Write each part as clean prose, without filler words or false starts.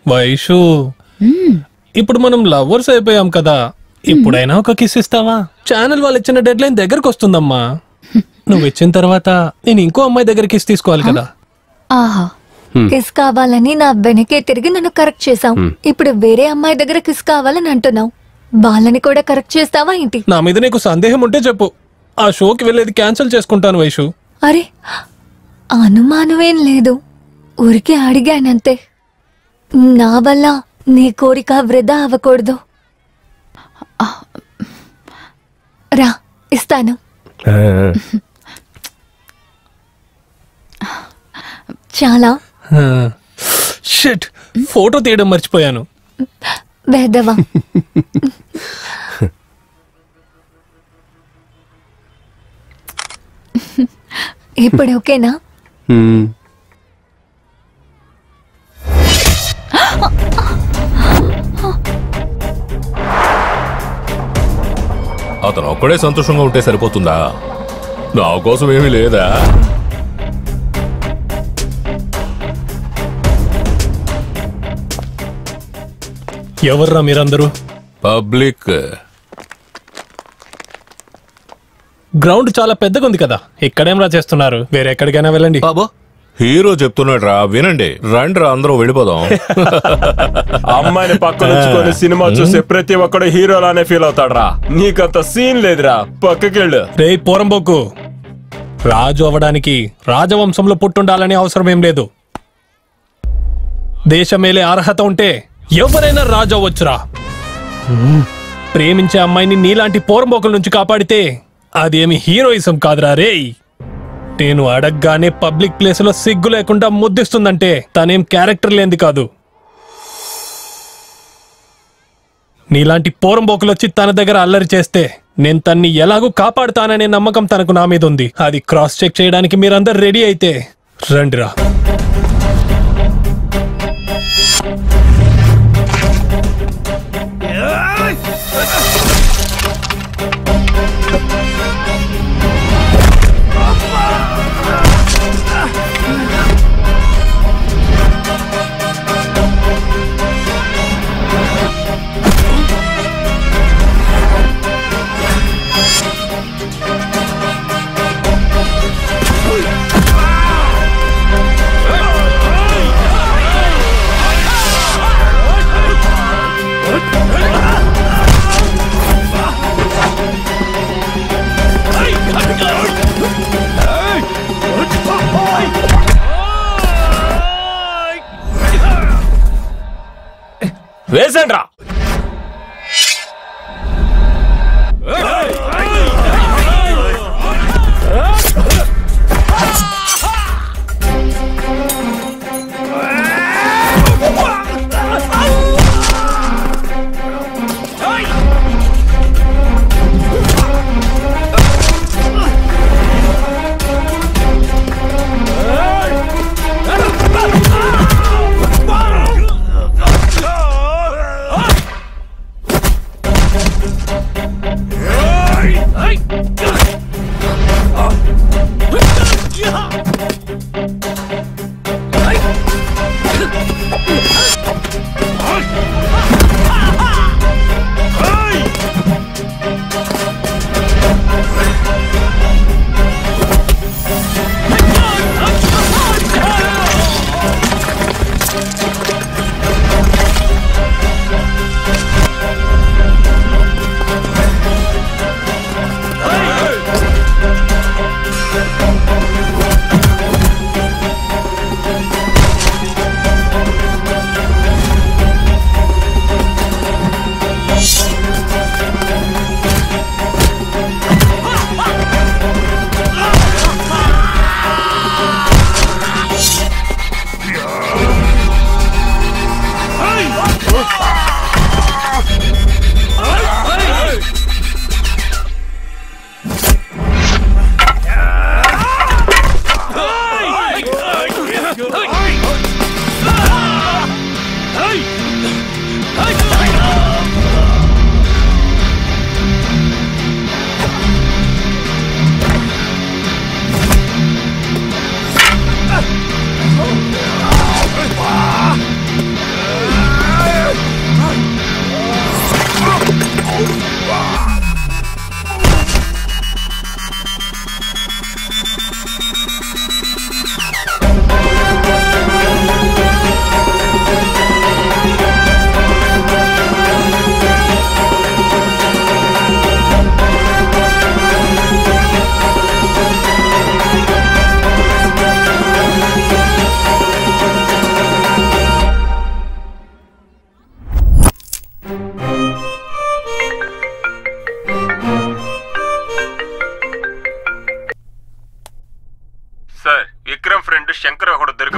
వైషు ఇప్పుడు మనం లవర్స్ అయిపోయాం కదా, ఇప్పుడైనా ఒక కిస్ ఇస్తావా? ఛానల్ వాళ్ళు ఇచ్చిన డెడ్ లైన్ దగ్గరకు వస్తుందమ్మా. నువ్వు ఇచ్చిన తర్వాత నేను ఇంకో అమ్మాయి దగ్గర కిస్ తీసుకోవాలి కదా. ఆహా, కిస్ కావాలని నా వెనకే తిరిగి నన్ను కరెక్ట్ చేసావు. ఇప్పుడు వేరే అమ్మాయి దగ్గర కిస్ కావాలని అంటున్నావు. వాళ్ళని కూడా కరెక్ట్ చేస్తావా ఏంటి? నా మీద నీకు సందేహం ఉంటే చెప్పు, ఆ షోకి వెళ్ళేది క్యాన్సిల్ చేసుకుంటాను వైషు. అరే, అనుమానమేం లేదు, ఊరికే అడిగానంతే. నా వల్ల నీ కోరిక వృధా అవ్వకూడదు. రా, ఇస్తాను. చాలా షిట్, ఫోటో తీయడం మర్చిపోయాను. వేదవా. ఇప్పుడు ఓకేనా? అతను ఒక్కడే సంతోషంగా ఉంటే సరిపోతుందా? నా కోసం ఏమీ లేదా? ఎవర్రా మీరందరూ? పబ్లిక్. గ్రౌండ్ చాలా పెద్దగా ఉంది కదా, ఇక్కడేం రా చేస్తున్నారు? వేరే ఎక్కడికైనా వెళ్ళండి. బాబా, హీరో చెప్తున్నాడు రా, వినండి. రండి రా, అందరం వెళ్ళిపోదాం. అమ్మాయిని పక్కన ఉంచుకొని సినిమా చూసే ప్రతి ఒక్కడు హీరోలానే ఫీల్ అవుతాడు రా. నీకంత సీన్ లేదురా, పక్కకెళ్ళు. రే పోరంబోకు, రాజు అవ్వడానికి రాజవంశంలో పుట్టుండాలని అవసరం ఏం లేదు. దేశమేలే అర్హత ఉంటే ఎవరైనా రాజు అవ్వచ్చురా. ప్రేమించే అమ్మాయిని నీలాంటి పోరంబోకుల నుంచి కాపాడితే అదేమి హీరోయిజం కాదురా రే. నేను అడగగానే పబ్లిక్ ప్లేస్ లో సిగ్గు లేకుండా ముద్దిస్తుందంటే తనేం క్యారెక్టర్ లేనిది కాదు. నీలాంటి పోరంబోకులు వచ్చి తన దగ్గర అల్లరి చేస్తే నేను తన్ని ఎలాగూ కాపాడుతాననే నమ్మకం తనకు నా మీద ఉంది. అది క్రాస్ చెక్ చేయడానికి మీరందరు రెడీ అయితే రండిరా. వేసండ్రా.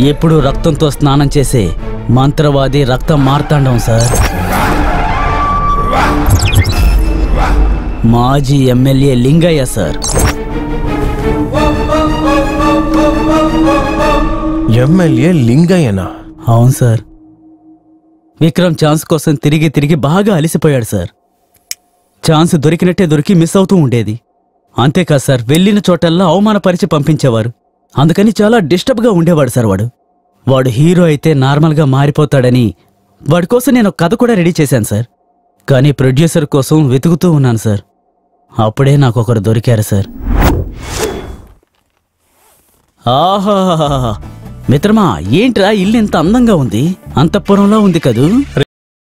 ఎప్పుడు రక్తంతో స్నానం చేసే మంత్రవాది రక్త మార్తాండం సార్. మాజీ ఎమ్మెల్యే లింగయ్య సార్. ఎమ్మెల్యే లింగయ్యనా? అవును సార్. విక్రమ్ ఛాన్స్ కోసం తిరిగి తిరిగి బాగా అలిసిపోయాడు సార్. ఛాన్స్ దొరికినట్టే దొరికి మిస్ అవుతూ ఉండేది. అంతేకాదు సార్, వెళ్ళిన చోటల్లా అవమానపరిచి పంపించేవారు. అందుకని చాలా డిస్టర్బ్గా ఉండేవాడు సార్. వాడు హీరో అయితే నార్మల్గా మారిపోతాడని వాడి కోసం నేను ఒక కథ కూడా రెడీ చేశాను సార్. కానీ ప్రొడ్యూసర్ కోసం వెతుకుతూ ఉన్నాను సార్. అప్పుడే నాకు ఒకరు దొరికారు సార్. ఆహా మిత్రమా, ఏంట్రా ఇల్లు ఇంత అందంగా ఉంది? అంతఃపురంలో ఉంది కదూ?